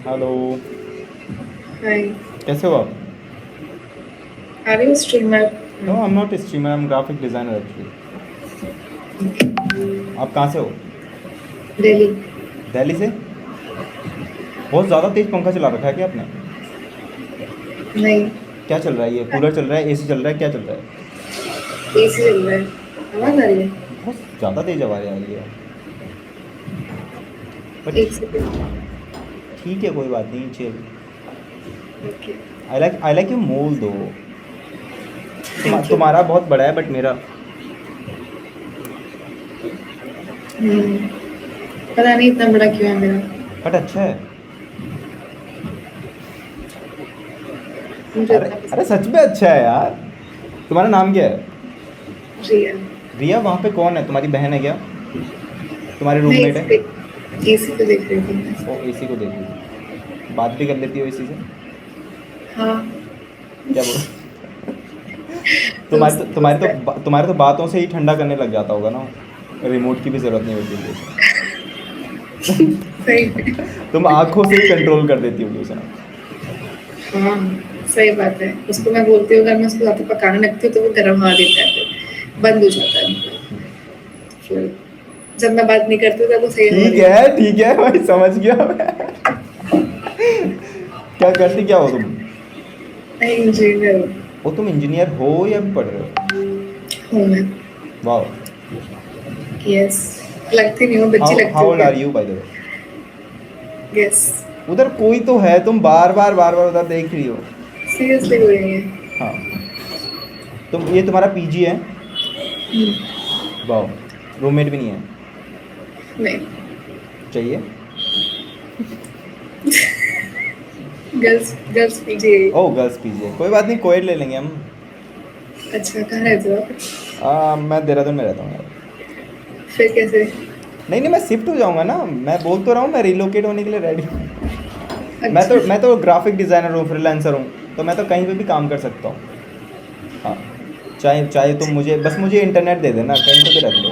Hello. Hi. कैसे हो आप? Are you a streamer? No, No. I am not streamer, I am graphic designer actually. आप कहाँ से हो? Delhi. दिल्ली से? बहुत ज़्यादा तेज़ पंखा चला रखा है क्या आपने? नहीं, क्या चल रहा है? ये कूलर चल रहा है, एसी चल रहा है, क्या चल रहा है? एसी चल रहा है। आवाज आ रही है? बहुत ज़्यादा तेज़ आवाज़ आ रही है। बट एक सेकंड। ठीक है, कोई बात नहीं, chill. Okay. I like you मोल दो। Thank you. तुम्हारा बहुत बड़ा है बट मेरा। हम्म, पता नहीं इतना बड़ा क्यों है मेरा। बट अच्छा है। मुझे अरे इतना अरे, पसंद सच में अच्छा है यार। तुम्हारा नाम क्या है? है। रिया। रिया? वहाँ पे कौन है? तुम्हारी बहन है क्या? तुम्हारी मैं रूममेट एसी है? पे एसी पे देख रही थी मैं। ओ, एसी को देख रही थी। बात भी कर लेती हो एसी से? हाँ। क्या बोल दोस्त दोस्त है। तुम्हारे तो बातों से ही ठंडा करने लग जाता होगा ना। रिमोट की भी ज़रूरत नहीं होती होगी उसे। सही में। तुम आंखों से ही कंट्रोल कर देती होगी उसे ना। हाँ, सही बात है। उसको मैं बोलती हूँ, अगर मैं उसको ज़्यादा पकाने लगती हूँ तो वो गर्म हवा देता है, फिर बंद हो जाता है। फिर जब मैं बात नहीं करती हूँ तब वो सही हवा देता है। ठीक है भाई, समझ गया मैं। क्या करती क्या हो तुम? मैं इंजीनियर ओ, तुम इंजीनियर हो या अभी पढ़ रहे हो? हूँ मैं। वाह। यस। लगती नहीं हूँ, बच्ची हाउ लगती हाउ हूँ ओल्ड क्या? Are you by the way? Yes. उधर कोई तो है, तुम बार बार उधर देख रही हो। सीरियसली हो रही है। हाँ। ये तुम्हारा पीजी है? वाह। रूममेट भी नहीं है? नहीं। चाहिए? गर्ल्स गर्ल्स पीछे। ओ, गर्ल्स पीजी है, कोई बात नहीं, कोएड ले लेंगे हम। अच्छा, कहाँ रहते हो आप? मैं देहरादून में रहता हूँ यार। फिर कैसे? नहीं नहीं, मैं शिफ्ट हो जाऊंगा ना, मैं बोल तो रहा हूँ, मैं रिलोकेट होने के लिए रेडी हूँ। अच्छा। मैं तो ग्राफिक डिज़ाइनर हूँ, फ्रीलांसर हूँ। तो मैं तो कहीं पे भी काम कर सकता हूँ। हाँ। चाहे चाहे तुम मुझे, बस मुझे इंटरनेट दे देना, कहीं पे भी रख लो।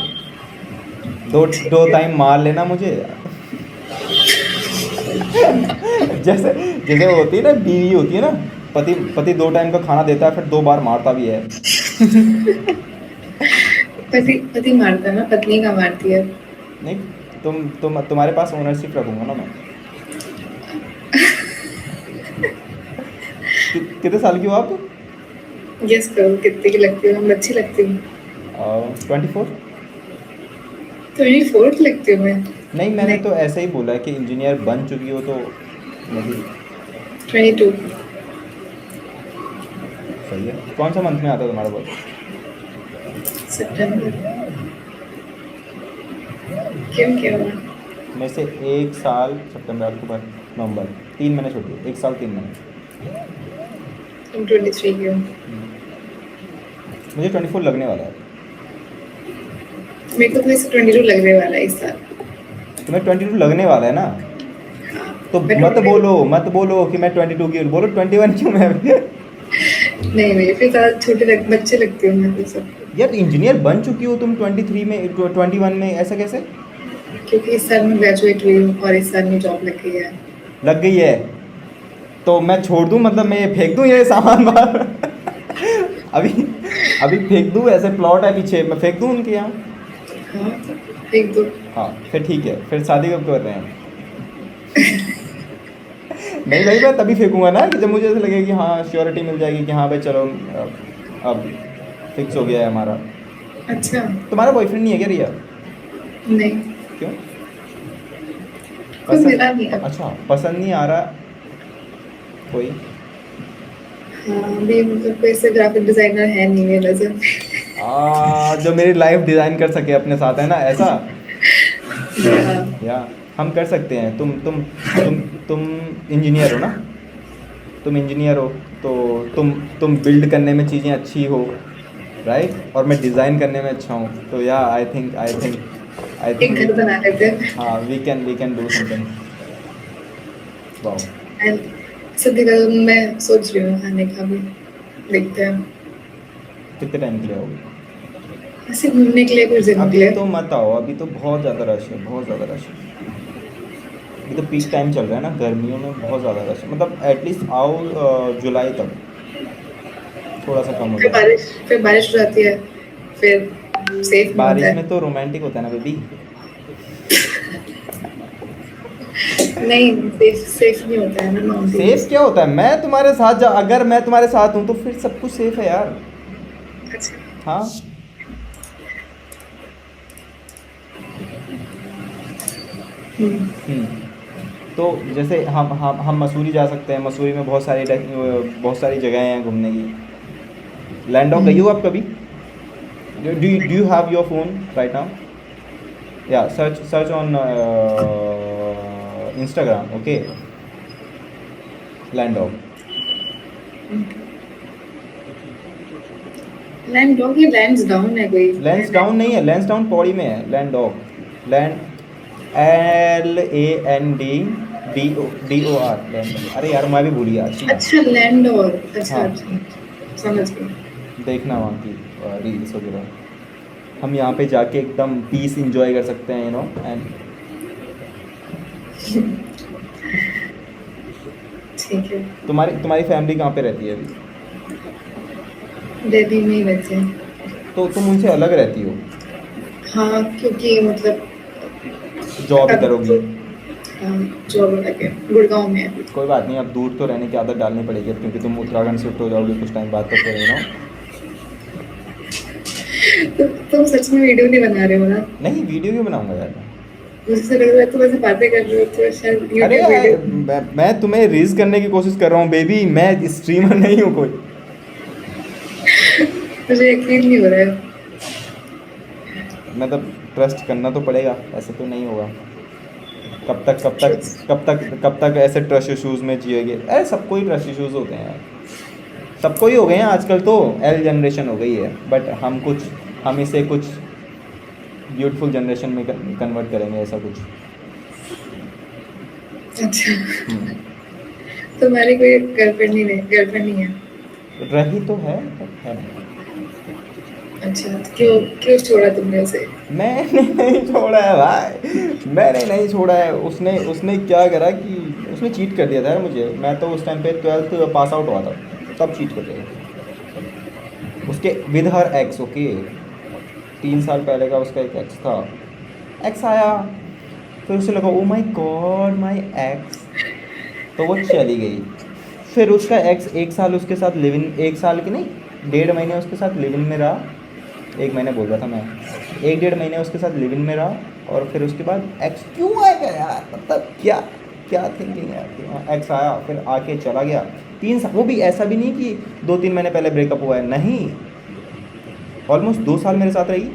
दो ठीक दो है। टाइम मार लेना मुझे। जैसे जैसे वो होती है ना, बीवी होती है ना, पति पति 2 टाइम का खाना देता है, फिर 2 बार मारता भी है। पति पति मारता है ना, पत्नी का मारती है। नहीं, तुम्हारे पास ओनरशिप रखूंगा ना मैं। कितने साल की हो आप? गेस करो कितने की लगती हूँ, हम अच्छी लगती हूँ। 24। 24 लगती हूँ मैं। नहीं, मैंने नहीं। तो ऐसे ही बोला है कि इंजीनियर बन चुकी हो तो मे बी। 22। सही है। कौन सा मंथ में आता है तुम्हारा बर्थडे? सितंबर। क्यों क्या हुआ? मेरे से 1 साल, सितंबर अक्टूबर नवंबर, 3 महीने छोटी हो, 1 साल 3 महीने। तुम 23 की हो। मुझे 24 लगने वाला है। मेरे को तो वैसे 22 लगने वाला है इस साल। तुम्हें 22 लगने वाला है ना? हाँ। तो मैं मत बोलो कि मैं 22 की हूँ, बोलो 21 क्यों मैं अभी। नहीं नहीं, फिर ज़्यादा बच्चे लगती हूँ मैं फिर सबको। यार, इंजीनियर बन चुकी हो तुम 23 में, 21 में, ऐसा कैसे? क्योंकि इस साल मैं ग्रेजुएट हुई हूँ और इस साल में जॉब लग गई है। लग गई है? तो मैं छोड़ दूँ, मतलब मैं ये फेंक दूँ ये सामान बाहर? अभी अभी फेंक दूँ? ऐसे प्लॉट है पीछे, मैं फेंक दूँ उनके यहाँ? हाँ, एक दो। हाँ, फिर ठीक है, फिर शादी कब कर रहे हैं हम? नहीं भाई, मैं तभी फेंकूंगा ना कि जब मुझे ऐसा लगे कि हाँ, श्योरिटी मिल जाएगी कि हाँ भाई चलो, अब फिक्स हो गया है हमारा। अच्छा। तुम्हारा बॉयफ्रेंड नहीं है क्या, रिया? नहीं, क्यों? कोई मिला नहीं अब। अच्छा, पसंद नहीं आ रहा कोई? हाँ, अभी मतलब कोई ऐसे ग्राफिक डिजाइनर है नहीं मेरे नजर में। जो मेरी लाइफ डिज़ाइन कर सके अपने साथ, है ना ऐसा? हाँ। या हम कर सकते हैं। तुम तुम इंजीनियर हो ना? तुम इंजीनियर हो, तो तुम बिल्ड करने में चीज़ें अच्छी हो, राइट? और मैं डिज़ाइन करने में अच्छा हूँ, तो या आई थिंक एक वी, घर बना लेते हैं। हाँ, we can do something. Wow. And सभी का मैं सोच रही हूँ आने का भी। देखते हैं। कितने टाइम के लिए आओगे? ऐसे घूमने के लिए, कुछ दिनों के अभी लिए। तो मत आओ, अभी तो बहुत ज़्यादा रश है, बहुत ज़्यादा रश है। ये तो पीक टाइम चल रहा है ना, गर्मियों में बहुत ज़्यादा रश, मतलब एटलीस्ट आओ जुलाई तक थोड़ा सा कम हो जाए। फिर बारिश हो जाती है, फिर सेफ नहीं होता बारिश है। में तो रोमांटिक होता है ना बेबी। नहीं, सेफ सेफ नहीं होता है ना सेफ माउंटेन्स। क्या होता है, मैं तुम्हारे साथ अगर मैं तुम्हारे साथ हूँ तो फिर सब कुछ सेफ है यार। अच्छा। हाँ। हम्म। तो जैसे हम मसूरी जा सकते हैं, मसूरी में बहुत सारी जगह हैं घूमने की। लैंडौक गई हो हम्म। आप कभी? Do you have your phone right now? या सर्च ऑन इंस्टाग्राम, ओके, लैंडौक। लैंड डॉग या लैंड्स डाउन है कोई? लेंस डाउन नहीं है, लेंस डाउन पौड़ी में है, लैंडौक। Land LANDDOR, Landour. अरे यार मैं भी भूल गया छी। अच्छा, लैंड और अच्छा हाँ, अच्छा, समझ गई। देखना वहाँ की रील्स वगैरह। हम यहाँ पे जाके एकदम पीस इंजॉय कर सकते हैं, एंड ठीक है। तुम्हारी तुम्हारी फैमिली कहाँ पे रहती है अभी? दिल्ली में ही रहते हैं। तो तुम उनसे अलग रहती हो? हाँ, क्योंकि मतलब जॉब अब इधर होगी। तो जॉब लगे गुड़गांव में है अभी। कोई बात नहीं, अब दूर तो रहने की आदत डालनी पड़ेगी अब, क्योंकि तुम उत्तराखंड शिफ्ट हो जाओगे कुछ टाइम बाद, तो फिर तो तुम सच में वीडियो नहीं बना रहे हो ना? नहीं, वीडियो क्यों बनाऊंगा यार मैं? मुझे तो लग रहा है तुम ऐसे बातें कर रहे हो तो शायद अरे यूट्यूब यार, वीडियो। मैं तुम्हें रील्स करने की कोशिश कर रहा हूँ बेबी, मैं स्ट्रीमर नहीं हूँ कोई। मुझे यकीन नहीं हो रहा है। मतलब ट्रस्ट करना तो पड़ेगा, ऐसे तो नहीं होगा। कब तक कब तक कब तक कब तक ऐसे ट्रस्ट इश्यूज में जिएगे? अरे सबको ही ट्रस्ट इश्यूज होते हैं यार, सबको ही हो गए हैं आजकल तो, एल जनरेशन हो गई है, बट हम इसे कुछ ब्यूटीफुल जनरेशन में कन्वर्ट करेंगे, ऐसा कुछ। अच्छा, हम्म। तुम्हारी कोई गर्लफ्रेंड नहीं है? रही तो है, but है। अच्छा, तो क्यों क्यों छोड़ा तुमने उसे? मैंने नहीं छोड़ा है भाई, मैंने नहीं छोड़ा है। उसने उसने क्या करा कि उसने चीट कर दिया था यार मुझे। मैं तो उस टाइम पे 12th पास आउट हुआ था, तब चीट कर दिया उसके विद हर एक्स, ओके। 3 साल पहले का उसका एक एक्स था। एक्स आया, फिर उसे लगा oh my God my ex, तो वो चली गई। फिर उसका एक्स 1 साल उसके साथ लिव इन, 1 साल की नहीं, 1.5 महीने उसके साथ लिव इन में रहा। 1 महीने बोल रहा था मैं, 1-1.5 महीने उसके साथ लिव इन में रहा। और फिर उसके बाद एक्स क्यों आएगा यार, मतलब क्या क्या थिंकिंग है, एक्स आया फिर आके चला गया। 3 साल, वो भी ऐसा भी नहीं कि 2-3 महीने पहले ब्रेकअप हुआ है, नहीं, ऑलमोस्ट 2 साल मेरे साथ रही।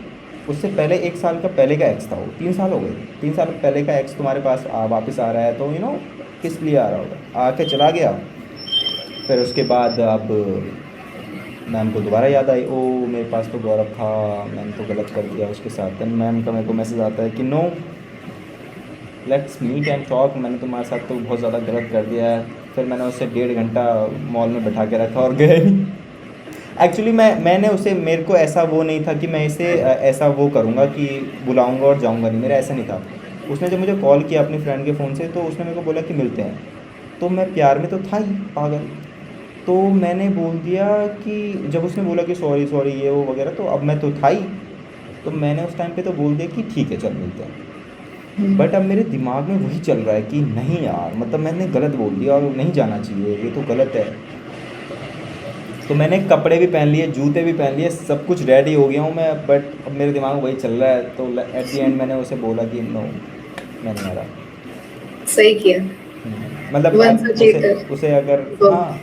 उससे पहले 1 साल का पहले का एक्स था वो, 3 साल हो गए। 3 साल पहले का एक्स तुम्हारे पास वापस आ रहा है तो किस लिए आ रहा होगा, आके चला गया। फिर उसके बाद अब मैम को दोबारा याद आई, ओ मेरे पास तो गौरव था, मैंने तो गलत कर दिया उसके साथ। देन मैम का मेरे को मैसेज आता है कि no, let's meet and talk, मैंने तुम्हारे साथ तो बहुत ज़्यादा गलत कर दिया है। फिर मैंने उसे 1.5 घंटा मॉल में बैठा के रखा और गए नहीं। एक्चुअली मैंने उसे, मेरे को ऐसा वो नहीं था कि मैं इसे ऐसा वो करूँगा कि बुलाऊँगा और जाऊँगा नहीं, मेरा ऐसा नहीं था। उसने जब मुझे कॉल किया अपनी फ्रेंड के फ़ोन से, तो उसने मेरे को बोला कि मिलते हैं। तो मैं प्यार में तो था ही पागल, तो मैंने बोल दिया कि जब उसने बोला कि सॉरी सॉरी ये वो वगैरह, तो अब मैं तो था ही, तो मैंने उस टाइम पे तो बोल दिया कि ठीक है चल मिलते हैं। बट अब मेरे दिमाग में वही चल रहा है कि नहीं यार, मतलब मैंने गलत बोल दिया और नहीं जाना चाहिए, ये तो गलत है। तो मैंने कपड़े भी पहन लिए, जूते भी पहन लिए, सब कुछ रेडी हो गया हूँ मैं, बट अब मेरे दिमाग में वही चल रहा है। तो एट द एंड मैंने उसे बोला कि नो, मैं नहीं आ रहा। सही किया। मतलब वंस अ उसे चीटर। उसे अगर, हाँ,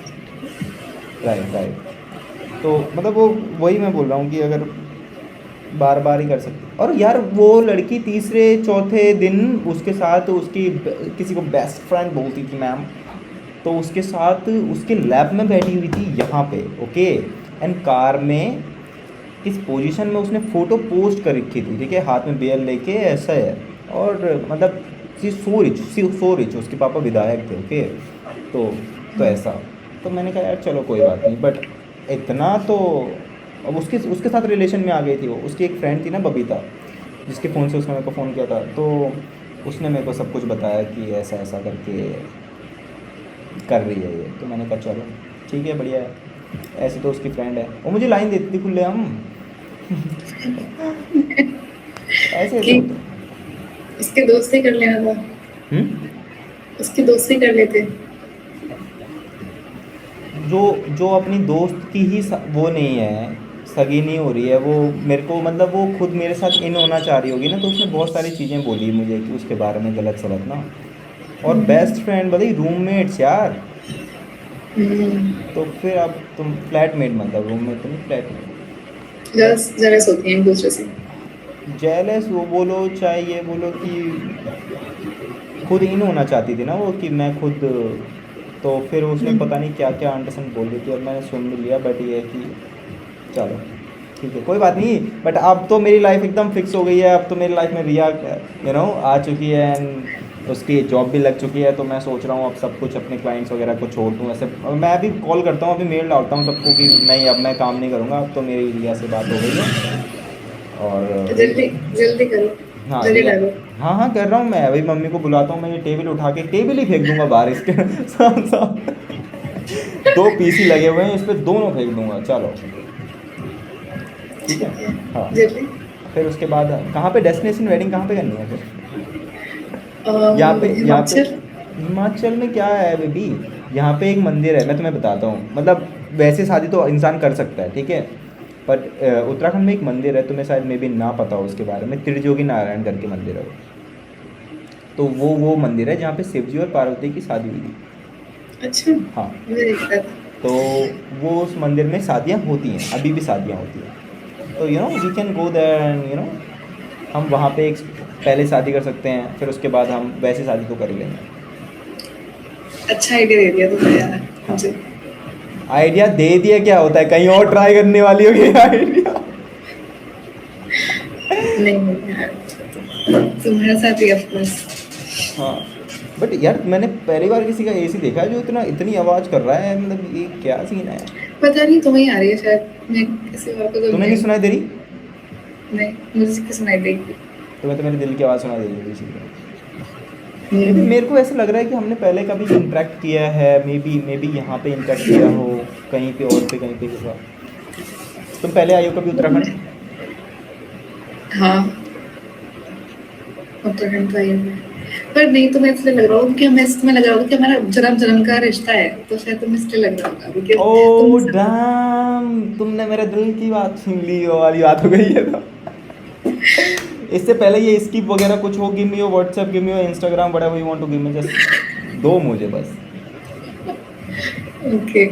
राइट राइट। तो मतलब वो, वही मैं बोल रहा हूँ कि अगर बार बार ही कर सकते। और यार वो लड़की तीसरे चौथे दिन उसके साथ, उसकी किसी को बेस्ट फ्रेंड बोलती थी मैम, तो उसके साथ उसके लैब में बैठी हुई थी यहाँ पे, ओके। एंड कार में किस पोजीशन में उसने फ़ोटो पोस्ट कर रखी थी, ठीक है, हाथ में बेल लेके, ऐसा है। और मतलब सी सो रिच, उसके पापा विधायक थे, ओके। तो ऐसा, तो मैंने कहा यार चलो कोई बात नहीं, बट इतना तो। अब उसके उसके साथ रिलेशन में आ गई थी वो, उसकी एक फ्रेंड थी ना बबीता, जिसके फ़ोन से उसने मेरे को फ़ोन किया था। तो उसने मेरे को सब कुछ बताया कि ऐसा ऐसा करके कर रही है ये, तो मैंने कहा चलो ठीक है बढ़िया है, ऐसे तो उसकी फ्रेंड है, वो मुझे लाइन देती थी खुले हम ऐसे ऐसे कि होता है। उसके दोस्त ही कर लेना था, हम्म? उसके दोस्त ही कर लेते। जो जो अपनी दोस्त की ही वो नहीं है, सगी नहीं हो रही है वो, मेरे को मतलब वो खुद मेरे साथ इन होना चाह रही होगी ना, तो उसने बहुत सारी चीज़ें बोली मुझे कि उसके बारे में गलत सलत ना। और बेस्ट फ्रेंड बताइए, रूममेट्स यार, तो फिर अब तुम फ्लैटमेट, मतलब रूममेट तो नहीं, फ्लैटमेट। जेलस होती हैं एक दूसरे से। जेलस वो बोलो चाहे ये बोलो कि खुद इन होना चाहती थी ना वो, कि मैं खुद, तो फिर उसने पता नहीं क्या क्या अंडरस्टैंड बोल रही थी, और मैंने सुन भी लिया, बट ये है कि चलो ठीक है कोई बात नहीं। बट अब तो मेरी लाइफ एकदम फिक्स हो गई है, अब तो मेरी लाइफ में रिया आ चुकी है, एंड उसकी जॉब भी लग चुकी है, तो मैं सोच रहा हूँ अब सब कुछ अपने क्लाइंट्स वगैरह को छोड़ दूँ ऐसे। अब मैं अभी कॉल करता हूँ, अभी मेल डालता हूँ सबको कि नहीं अब मैं काम नहीं करूँगा, अब तो मेरी रिया से बात हो गई है। और जल्दी जल्दी करो, हाँ जल्दी रिया, डालो। हाँ हाँ कर रहा हूँ मैं, अभी मम्मी को बुलाता हूँ, मैं ये टेबल उठा के टेबल ही फेंक दूंगा बाहर इसके साथ साथ, दो पीसी लगे हुए हैं इस पे, दोनों फेंक दूंगा, चलो ठीक है। ठीक है, हाँ जल्दी। फिर उसके बाद कहाँ पे डेस्टिनेशन वेडिंग कहाँ पे करनी है फिर? यहाँ पे हिमाचल। हिमाचल में क्या है बेबी, यहाँ पे एक मंदिर है, मैं तुम्हें बताता हूँ, मतलब वैसे शादी तो इंसान कर सकता है ठीक है, बट उत्तराखंड में एक मंदिर है, तुम्हें शायद मे भी ना पता हो उसके बारे में, त्रिजोगी नारायण करके मंदिर है वो। तो वो मंदिर है जहाँ पे शिव जी और पार्वती की शादी हुई थी। अच्छा, हाँ, मुझे नहीं पता था। तो वो उस मंदिर में शादियाँ होती हैं, अभी भी शादियाँ होती हैं, तो we can go there and हम वहाँ पे एक पहले शादी कर सकते हैं, फिर उसके बाद हम वैसे शादी तो कर ही लेंगे। अच्छा आइडिया दे दिया तुमने यार हाँ, मुझे। आइडिया दे दिया क्या होता है, कहीं और ट्राई करने वाली होगी आइडिया। नहीं यार, तुम्हारे साथ ही ऑफ कोर्स। हाँ, बट यार मैंने पहली बार किसी का एसी देखा है जो इतना इतनी आवाज़ कर रहा है, मतलब ये क्या सीन है? पता नहीं तुम्हें आ रही है शायद, मैं किसी और को तो तुम्हें नहीं। नहीं सुनाई दे रही? नहीं, मुझे किसी सुनाई देगी। तुम्हें तो मेरे दिल की आवाज़ सुनाई दे रही है इसीलिए। मे बी हम्म, मेरे को ऐसा लग रहा है कि हमने पहले कभी इंटरेक्ट किया है, मे बी यहाँ पे इंटरेक्ट किया हो, कहीं पे और पे कहीं पे होगा। तुम पहले आई हो कभी उत्तराखंड? हाँ, उत्तराखंड तो आई हूँ मैं। पर नहीं, तुम्हें इसलिए लग रहा होगा कि हमें इसमें लग रहा होगा कि हमारा जन्म जन्म का रिश्ता है, तो शायद तुम्हें इसलिए लग रहा होगा बिकॉज तुम ओ मुझसे। डैम, तुमने मेरे दिल की बात छीन ली, वो वाली बात हो गई है तो। इससे पहले ये स्किप वगैरह कुछ हो, give me your WhatsApp, give me your Instagram, whatever you want to give me, just दो मुझे बस। ओके।